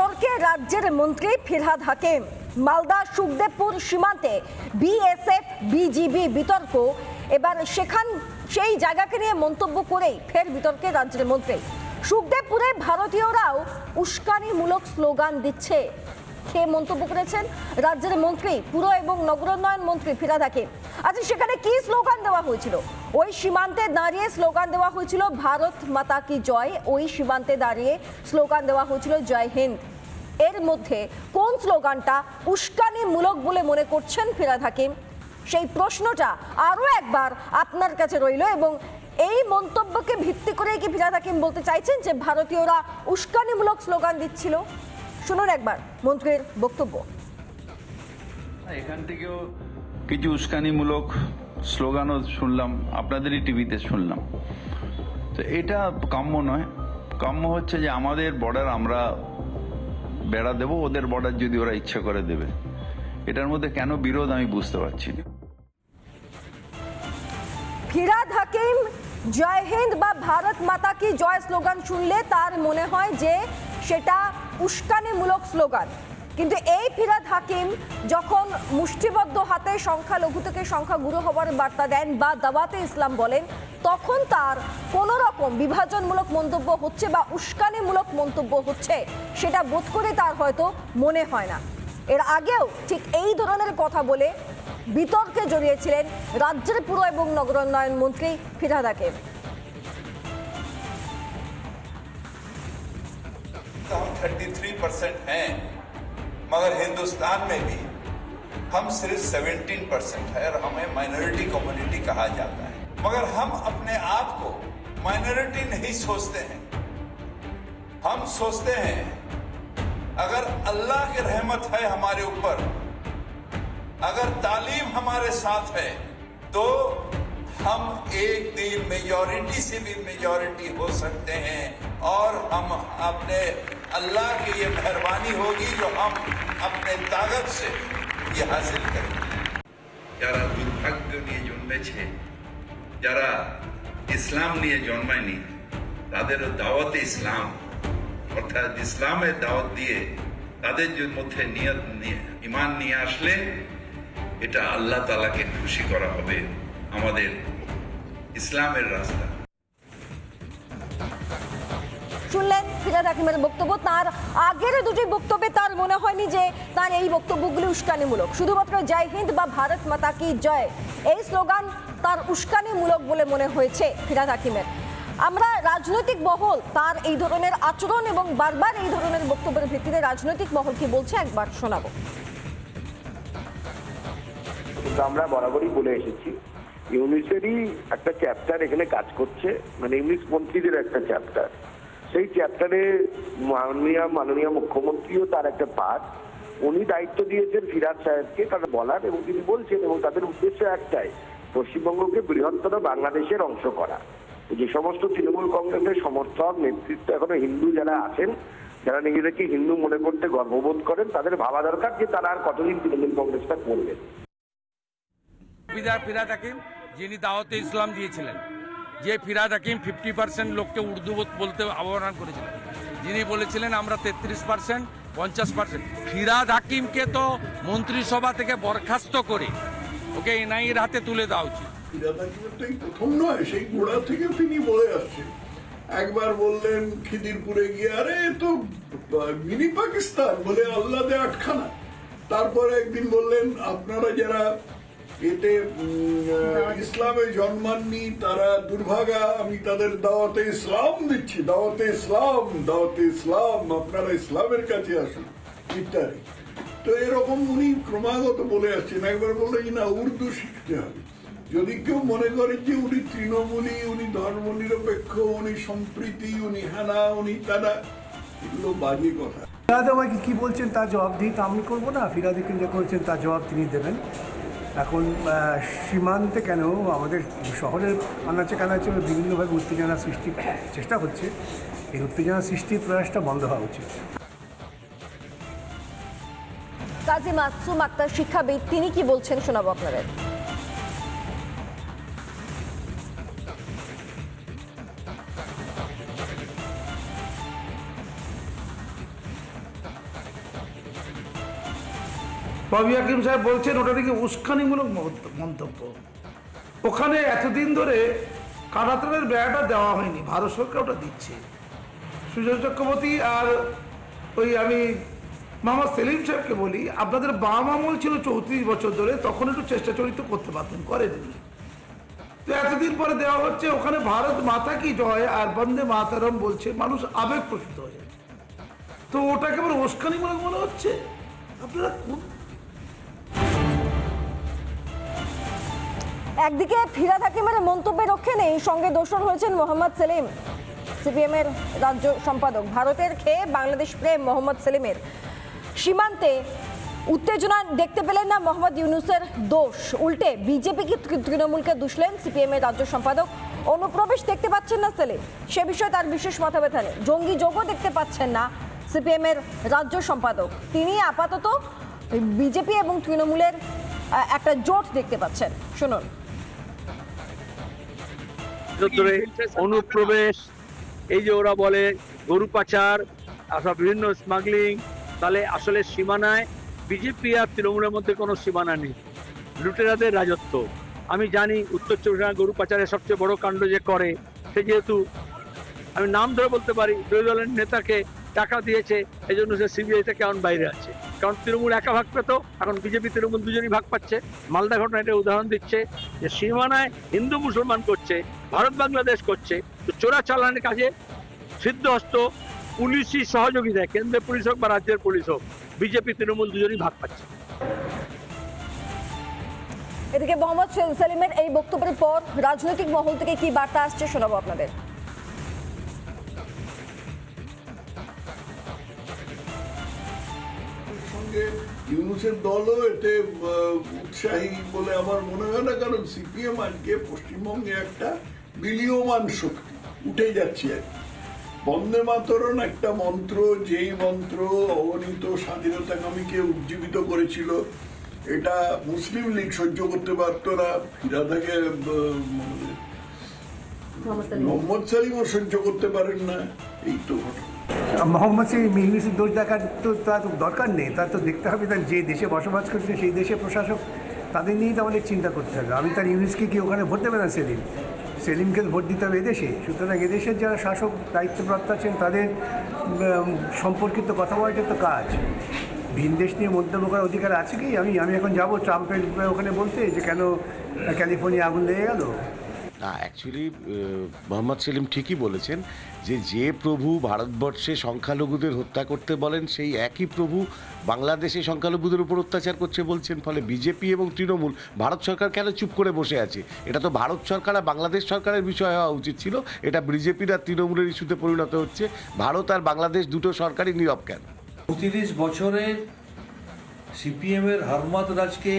বিতর্কে রাজ্যের মন্ত্রী ফিরহাদ হাকিম। মালদা সুখদেবপুর সীমান্তে বিএসএফ বিজিবি বিতর্ক, এবার সেই জায়গাকে নিয়ে মন্তব্য করেই ফের বিতর্কে রাজ্যের মন্ত্রী। সুখদেবপুরে ভারতীয়রাও উস্কানিমূলক স্লোগান দিচ্ছে, কে মন্তব্য করেছেন রাজ্যের মন্ত্রী পুর এবং নগরোন্নয়ন মন্ত্রী ফিরহাদ হাকিম। আচ্ছা, সেখানে কি স্লোগান দেওয়া হয়েছিল? ওই সীমান্তে দাঁড়িয়ে স্লোগান দেওয়া হয়েছিল ভারত মাতা কি জয়, ওই সীমান্তে দাঁড়িয়ে স্লোগান দেওয়া হয়েছিল জয় হিন্দ। এর মধ্যে কোন স্লোগানটা উস্কানিমূলক বলে মনে করছেন ফিরহাদ হাকিম, সেই প্রশ্নটা আরও একবার আপনার কাছে রইল। এবং এই মন্তব্যকে ভিত্তি করে কি ফিরহাদ হাকিম বলতে চাইছেন যে ভারতীয়রা উস্কানিমূলক স্লোগান দিচ্ছিল? শুনুন একবার মন্ত্রীর বক্তব্য। এখান থেকেও কিছু উস্কানিমূলক স্লোগানও শুনলাম, আপনাদেরই টিভিতে শুনলাম। তো এটা কাম্য নয়। কাম্য হচ্ছে যে আমাদের বর্ডার আমরা বেড়া দেব, ওদের বর্ডার যদি ওরা ইচ্ছা করে দেবে। এটার মধ্যে কেন বিরোধ আমি বুঝতে পারছি না। ফিরহাদ হাকিম জয় হিন্দ বা ভারত মাতা কি জয় স্লোগান শুনলে তার মনে হয় যে সেটা উস্কানিমূলক স্লোগান, কিন্তু এই ফিরহাদ হাকিম যখন মুষ্টিবদ্ধ হাতে সংখ্যালঘু থেকে সংখ্যাগুরু হওয়ার বার্তা দেন বা দাওয়াতে ইসলাম বলেন, তখন তার কোনো রকম বিভাজনমূলক মন্তব্য হচ্ছে বা উস্কানিমূলক মন্তব্য হচ্ছে সেটা বোধ করে তার হয়তো মনে হয় না। এর আগেও ঠিক এই ধরনের কথা বলে বিতর্কে জড়িয়েছিলেন রাজ্যের পুর এবং নগরোন্নয়ন মন্ত্রী ফিরহাদ হাকিম। हम 33% हैं, मगर हिंदुस्तान में भी हम सिर्फ 17% है और हमें माइनॉरिटी कम्युनिटी कहा जाता है। मगर हम अपने आप को माइनॉरिटी नहीं सोचते हैं। हम सोचते हैं अगर अल्लाह की रहमत है हमारे ऊपर, अगर तालीम हमारे साथ है, तो हम एक दिन मेजॉरिटी से भी मेजॉरिटी हो सकते हैं और हम अपने अल्लाह की ये मेहरबानी होगी जो हम अपने ताकत से ये हासिल करेंगे। যারা দুর্ভাগ্য নিয়ে জন্মেছে, যারা ইসলাম নিয়ে জন্মায়নি, তাদেরও দাওয়াতে ইসলাম অর্থাৎ ইসলামের দাওয়াত দিয়ে তাদের মধ্যে নিয়ত নিয়ে ঈমান নিয়ে আসলে এটা আল্লাহ তাআলাকে খুশি করা হবে। আমাদের ইসলামের রাস্তা। শুনলেন ফিরহাদ হাকিমের বক্তব্য। তার আগের দুটি বক্তব্যে তার মনে হয়নি যে তার এই বক্তব্যগুলি উস্কানিমূলক। শুধুমাত্র জয় হিন্দ বা ভারত মাতা কি জয় এই স্লোগান তার উস্কানিমূলক বলে মনে হয়েছে ফিরহাদ হাকিমের। আমরা রাজনৈতিক মহল তার এই ধরনের আচরণ এবং বারবার এই ধরনের বক্তব্যের ভিত্তিতে রাজনৈতিক মহল কি বলছে একবার শোনাবো। আমরা বরাবরই বলে এসেছি, ইউনিসেরই একটা চ্যাপ্টার এখানে কাজ করছে, মানে ইংলিশ মন্ত্রীদের একটা চ্যাপ্টার। সেই চ্যাপ্টারে মাননীয় মুখ্যমন্ত্রীও তার একটা পার্ট। উনি দায়িত্ব দিয়েছেন ফিরহাদ সাহেবকে তাদের বলার, এবং তিনি বলছেন এবং তাদের উদ্দেশ্য একটাই, পশ্চিমবঙ্গকে বৃহত্তর বাংলাদেশের অংশ করা। যে সমস্ত তৃণমূল কংগ্রেসের সমর্থক নেতৃত্ব এখনো হিন্দু যারা আছেন, যারা নিজেদেরকে হিন্দু মনে করতে গর্ববোধ করেন, তাদের ভাবা দরকার যে তারা আর কতদিন তৃণমূল কংগ্রেসটা করবেন। ফিরহাদ হাকিম যিনি দাওয়াতে ইসলাম দিয়েছিলেন, যে ফিরহাদ হাকিম 50% লোককে উর্দু বলতে আহ্বান করেছিলেন, যিনি বলেছিলেন আমরা 33%, 50%। ফিরহাদ হাকিমকে তো মন্ত্রিসভা থেকে বরখাস্ত করে ওকে এনআইএর হাতে তুলে দেওয়া উচিত। ফিরহাদ হাকিমের তো এই প্রথম নয়, সেই গোড়া থেকে তিনি বলে আসছেন। একবার বললেন খিদিরপুরে গিয়ে, আরে তো মিনি পাকিস্তান বলে আল্লাহ দে আটখানা। তারপরে একদিন বললেন আপনারা যারা এতে ইসলামে জন্মাননি তারা দুর্ভাগা, আমি তাদের দাওয়াতে ইসলাম দিচ্ছি, দাওয়াতে ইসলাম, দাওয়াতে ইসলাম, আপনারা ইসলামের কাছে আসুন ইত্যাদি। তো এরকম উনি ক্রমাগত বলে আসছেন। একবার বললেন না উর্দু শিখতে হবে। যদি কেউ মনে করে যে উনি তৃণমূলী, উনি ধর্ম নিরপেক্ষ, উনি সম্প্রীতি, উনি হানা, উনি তারা, এগুলো বাজে কথা। ফিরহাদ আমাকে কি বলছেন তার জবাব দিই, তা আমি করবো না। ফিরহাদ হাকিম যা করেছেন তার জবাব তিনি দেবেন। এখন সীমান্তে কেন আমাদের শহরের আনাচে কানাচে বিভিন্নভাবে উত্তেজনা সৃষ্টির চেষ্টা হচ্ছে, এই উত্তেজনা সৃষ্টির প্রয়াসটা বন্ধ হওয়া উচিত। কাজী মাসুম আক্তার শিক্ষাবিদ, তিনি কি বলছেন শোনাবো আপনাদের। ববি হাকিম সাহেব বলছেন ওটা নাকি উস্কানিমূলক মন্তব্য। ওখানে এতদিন ধরে কারাতের ব্যয়টা দেওয়া হয়নি, ভারত সরকার ওটা দিচ্ছে। সুজয় চক্রবর্তী আর ওই আমি মোহাম্মদ সেলিম সাহেবকে বলি, আপনাদের বাম আমল ছিল 34 বছর ধরে, তখন একটু চেষ্টা চরিত্র করতে পারতেন, করেননি। তো এতদিন পরে দেওয়া হচ্ছে, ওখানে ভারত মাতা কি জয় আর বন্দে মাতারম বলছে, মানুষ আবেগ প্রসূত হয়ে যাচ্ছে। তো ওটা কেবল উস্কানিমূলক মনে হচ্ছে। আপনারা একদিকে ফিরহাদ হাকিমের মন্তব্যে রক্ষে নেই, সঙ্গে দোষর হয়েছেন মোহাম্মদ সেলিম, সিপিএম এর রাজ্য সম্পাদক। ভারতের খেয়ে বাংলাদেশ প্রেম মোহাম্মদ সেলিমের। সীমান্তে উত্তেজনা দেখতে পেলেন না মোহাম্মদ ইউনূসের দোষ, উল্টে বিজেপিকে তৃণমূলকে দুষলেন সিপিএম এর রাজ্য সম্পাদক। অনুপ্রবেশ দেখতে পাচ্ছেন না সেলিম, সে বিষয়ে তার বিশেষ মাথা ব্যথা নেই। জঙ্গি যোগও দেখতে পাচ্ছেন না সিপিএম এর রাজ্য সম্পাদক। তিনি আপাতত বিজেপি এবং তৃণমূলের একটা জোট দেখতে পাচ্ছেন। শুনুন। অনুপ্রবেশ, এই যে ওরা বলে গরু পাচার, বিভিন্ন স্মাগলিং, তাহলে আসলে সীমানায় বিজেপি আর তৃণমূলের মধ্যে কোনো সীমানা নেই, লুটেরাদের রাজত্ব। আমি জানি উত্তর চব্বিশ পরগনা গরু পাচারের সবচেয়ে বড় কাণ্ড যে করে, সে যেহেতু আমি নাম ধরে বলতে পারি, বিরোধী দলের নেতাকে টাকা দিয়েছে, এই জন্য সে সিবিআই থেকে এখন বাইরে আছে। কারণ তৃণমূল একা ভাগ পেত, এখন বিজেপি তৃণমূল দুজনই ভাগ পাচ্ছে। মালদা ঘটনা এটা উদাহরণ দিচ্ছে যে সীমানায় হিন্দু মুসলমান করছে, ভারত বাংলাদেশ করছে। তো চোরা চালানের কাজে সিদ্ধহস্ত পুলিশই সহযোগিতায়, কেন্দ্রের পুলিশ হোক বা রাজ্যের পুলিশ হোক, বিজেপি তৃণমূল দুজনই ভাগ পাচ্ছে। এদিকে মোহাম্মদ সেলিমের এই বক্তব্যের পর রাজনৈতিক মহল থেকে কি বার্তা আসছে শোনাবো আপনাদের। ইউনূসের দলও এতে উৎসাহী বলে আমার মনে হয় না, কারণ সিপিএম আজকে পশ্চিমবঙ্গে একটা বিলীয়মান শক্তি উঠে যাচ্ছে। বন্দে মাতরম একটা মন্ত্র, যেই মন্ত্র অগণিত স্বাধীনতাকামীকে উজ্জীবিত করেছিল, এটা মুসলিম লীগ সহ্য করতে পারতো না, ফিরহাদকে মোহাম্মদ সেলিমও সহ্য করতে পারেন না। এই তো ঘটনা। মোহাম্মদ সেলিম ইউনূসের দোষ দেখার তো তার দরকার নেই, তার তো দেখতে হবে তার যে দেশে বসবাস করছে সেই দেশের প্রশাসক, তাদের নিয়েই তো আমাদের চিন্তা করতে হবে। আমি তার ইউনূসকে কি ওখানে ভোট দেবে না সেলিমকে ভোট দিতে হবে এদেশে। সুতরাং এদেশের যারা শাসক দায়িত্বপ্রাপ্ত আছেন তাদের সম্পর্কিত কথা বলাটা তো কাজ। ভিন দেশ নিয়ে মন্তব্য করার অধিকার আছে কি? আমি এখন যাব ট্রাম্পের ওখানে বলতে যে কেন ক্যালিফোর্নিয়া আগুন লেগে গেল? না, অ্যাকচুয়ালি মোহাম্মদ সেলিম ঠিকই বলেছেন যে প্রভু ভারতবর্ষে সংখ্যালঘুদের হত্যা করতে বলেন, সেই একই প্রভু বাংলাদেশে সংখ্যালঘুদের উপর অত্যাচার করছে বলছেন। ফলে বিজেপি এবং তৃণমূল, ভারত সরকার কেন চুপ করে বসে আছে? এটা তো ভারত সরকার আর বাংলাদেশ সরকারের বিষয় হওয়া উচিত ছিল, এটা বিজেপির আর তৃণমূলের ইস্যুতে পরিণত হচ্ছে। ভারত আর বাংলাদেশ দুটো সরকারই নীরব কেন? ৩৫ বছরের সিপিএমের হারমাত রাজকে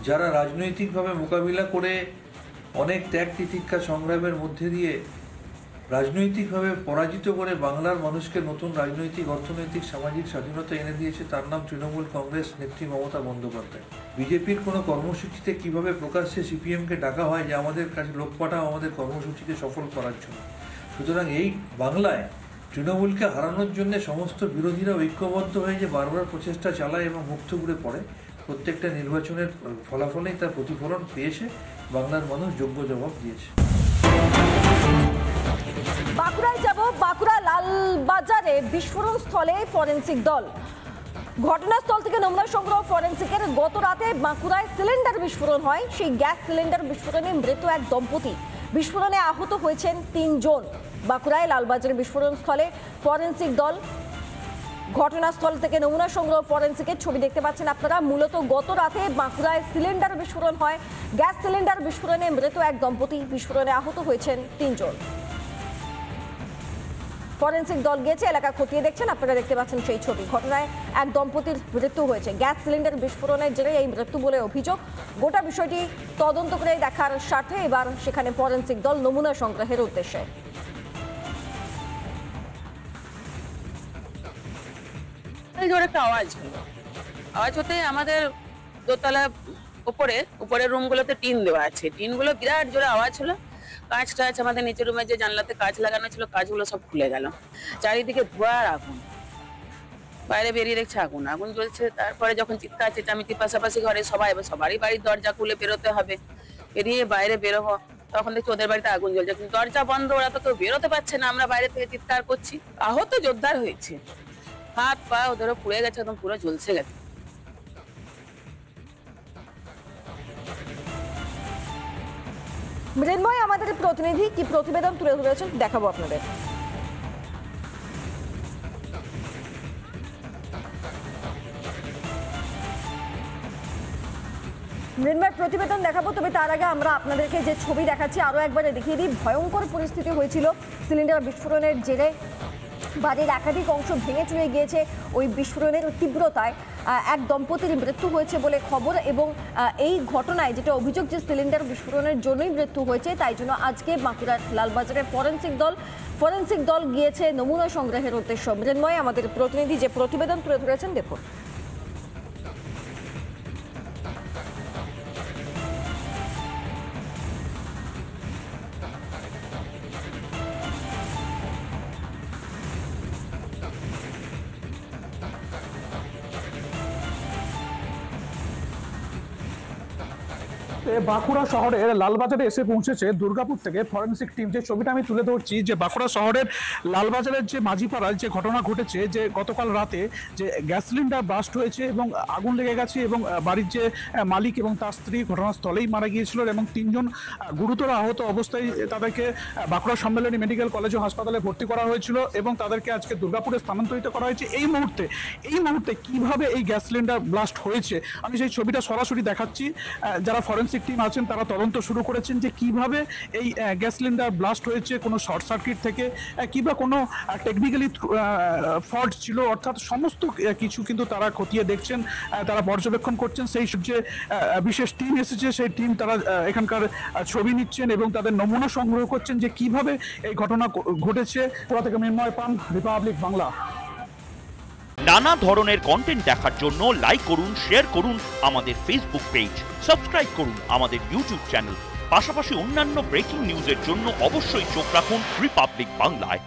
যারা রাজনৈতিকভাবে মোকাবিলা করে অনেক ত্যাগ তিতিক্ষা সংগ্রামের মধ্যে দিয়ে রাজনৈতিকভাবে পরাজিত করে বাংলার মানুষকে নতুন রাজনৈতিক, অর্থনৈতিক, সামাজিক স্বাধীনতা এনে দিয়েছে, তার নাম তৃণমূল কংগ্রেস নেত্রী মমতা বন্দ্যোপাধ্যায়। বিজেপির কোনো কর্মসূচিতে কিভাবে প্রকাশ্যে সিপিএমকে ডাকা হয় যে আমাদের কাছে লোক পাঠাও আমাদের কর্মসূচিকে সফল করার জন্য। সুতরাং এই বাংলায় তৃণমূলকে হারানোর জন্য সমস্ত বিরোধীরা ঐক্যবদ্ধ হয়ে যে বারবার প্রচেষ্টা চালায় এবং মুখ থুবড়ে পড়ে, প্রত্যেকটা নির্বাচনের ফলাফলেই তার প্রতিফলন পেয়েছে, বাংলার মানুষ যোগ্য জবাব দিয়েছে। বাঁকুড়ায় যাব। বাঁকুড়া লালবাজারে বিস্ফোরণ স্থলে ফরেন্সিক দল। ঘটনাস্থল থেকে নমুনা সংগ্রহ ফরেন্সিকের। গত রাতে বাঁকুড়ায় সিলিন্ডার বিস্ফোরণ হয়, সেই গ্যাস সিলিন্ডার বিস্ফোরণে মৃত এক দম্পতি, বিস্ফোরণে আহত হয়েছেন 3 জন। বাঁকুড়ায় লালবাজারে বিস্ফোরণ স্থলে ফরেন্সিক দল। ঘটনাস্থল থেকে নমুনা সংগ্রহ ফরেন্সিকের ছবি দেখতে পাচ্ছেন আপনারা। মূলত গত রাতে বাঁকুড়ায় সিলিন্ডার বিস্ফোরণ হয়, গ্যাস সিলিন্ডার বিস্ফোরণে মৃত এক দম্পতি, বিস্ফোরণে আহত হয়েছেন 3 জন। ফরেন্সিক দল গিয়েছে, এলাকা খতিয়ে দেখছেন, আপনারা দেখতে পাচ্ছেন সেই ছবি। ঘটনায় এক দম্পতির মৃত্যু হয়েছে, গ্যাস সিলিন্ডার বিস্ফোরণের জেরে এই মৃত্যু বলে অভিযোগ। গোটা বিষয়টি তদন্ত করে দেখার স্বার্থে এবার সেখানে ফরেন্সিক দল নমুনা সংগ্রহের উদ্দেশ্যে। জোরে একটা আওয়াজ হলো, আওয়াজ হতে আমাদের দোতলা উপরের রুমগুলোতে টিন দেওয়া আছে, টিনগুলো বিরাট জোরে আওয়াজ হলো। কাঁচ টাচ আমাদের নিচের রুমে যে জানলাতে কাঁচ লাগানো ছিল, কাঁচগুলো সব খুলে গেল, চারিদিকে ধোঁয়ার আগুন। বাইরে বেরিয়ে দেখছে আগুন আগুন জ্বলছে। তারপরে যখন চিৎকার চেঁচামেচি পাশাপাশি ঘরে সবাই, এবার সবারই বাড়ির দরজা খুলে বেরোতে হবে, বেরিয়ে বাইরে বেরোবো, তখন দেখছি ওদের বাড়িতে আগুন জ্বলছে, কিন্তু দরজা বন্ধ, ওরা তো কেউ বেরোতে পারছে না, আমরা বাইরে থেকে চিৎকার করছি। আহত জোরদার হয়েছে, হাত পা ওদেরও পুড়ে গেছে, একদম পুরো ঝলসে গেছে। মৃন্ময় আমাদের প্রতিনিধি কি প্রতিবেদন তুলে ধরেছেন দেখাবো আপনাদের। মৃন্ময়ের প্রতিবেদন দেখাবো, তবে তার আগে আমরা আপনাদেরকে যে ছবি দেখাচ্ছি আরও একবারে দেখিয়ে দিই। ভয়ঙ্কর পরিস্থিতি হয়েছিল সিলিন্ডার বিস্ফোরণের জেরে, বাড়ির একাধিক অংশ ভেঙে চুরে গিয়েছে। ওই বিস্ফোরণের তীব্রতায় এক দম্পতির মৃত্যু হয়েছে বলে খবর, এবং এই ঘটনায় যেটা অভিযোগ যে সিলিন্ডার বিস্ফোরণের জন্যই মৃত্যু হয়েছে, তাই জন্য আজকে বাঁকুড়ার লালবাজারে ফরেন্সিক দল গিয়েছে নমুনা সংগ্রহের উদ্দেশ্য। মৃন্ময় আমাদের প্রতিনিধি যে প্রতিবেদন তুলে ধরেছেন দেখুন। বাঁকুড়া শহরের লালবাজারে এসে পৌঁছেছে দুর্গাপুর থেকে ফরেন্সিক টিম। যে ছবিটা আমি তুলে ধরছি, যে বাঁকুড়া শহরের লালবাজারের যে মাঝিপাড়ায় যে ঘটনা ঘটেছে, যে গতকাল রাতে যে গ্যাস সিলিন্ডার ব্লাস্ট হয়েছে এবং আগুন লেগে গেছে, এবং বাড়ির যে মালিক এবং তার স্ত্রী ঘটনাস্থলেই মারা গিয়েছিল, এবং 3 জন গুরুতর আহত অবস্থায় তাদেরকে বাঁকুড়া সম্মেলনী মেডিকেল কলেজ ও হাসপাতালে ভর্তি করা হয়েছিল, এবং তাদেরকে আজকে দুর্গাপুরে স্থানান্তরিত করা হয়েছে। এই মুহূর্তে কিভাবে এই গ্যাস সিলিন্ডার ব্লাস্ট হয়েছে আমি সেই ছবিটা সরাসরি দেখাচ্ছি। যারা ফরেন্সিক টিম আছেন তারা তদন্ত শুরু করেছেন যে কিভাবে এই গ্যাস সিলিন্ডার ব্লাস্ট হয়েছে, কোনো শর্ট সার্কিট থেকে কিংবা কোনো টেকনিক্যালি ফল্ট ছিল, অর্থাৎ সমস্ত কিছু কিন্তু তারা খতিয়ে দেখছেন, তারা পর্যবেক্ষণ করছেন। সেই যে বিশেষ টিম এসেছে সেই টিম তারা এখানকার ছবি নিচ্ছেন এবং তাদের নমুনা সংগ্রহ করছেন যে কিভাবে এই ঘটনা ঘটেছে। পুরা থেকে মৃন্ময় পান, রিপাবলিক বাংলা। নানা ধরনের কন্টেন্ট দেখার জন্য লাইক করুন, শেয়ার করুন আমাদের ফেসবুক পেজ, সাবস্ক্রাইব করুন আমাদের ইউটিউব চ্যানেল, পাশাপাশি অন্যান্য ব্রেকিং নিউজের জন্য অবশ্যই চোখ রাখুন রিপাবলিক বাংলায়।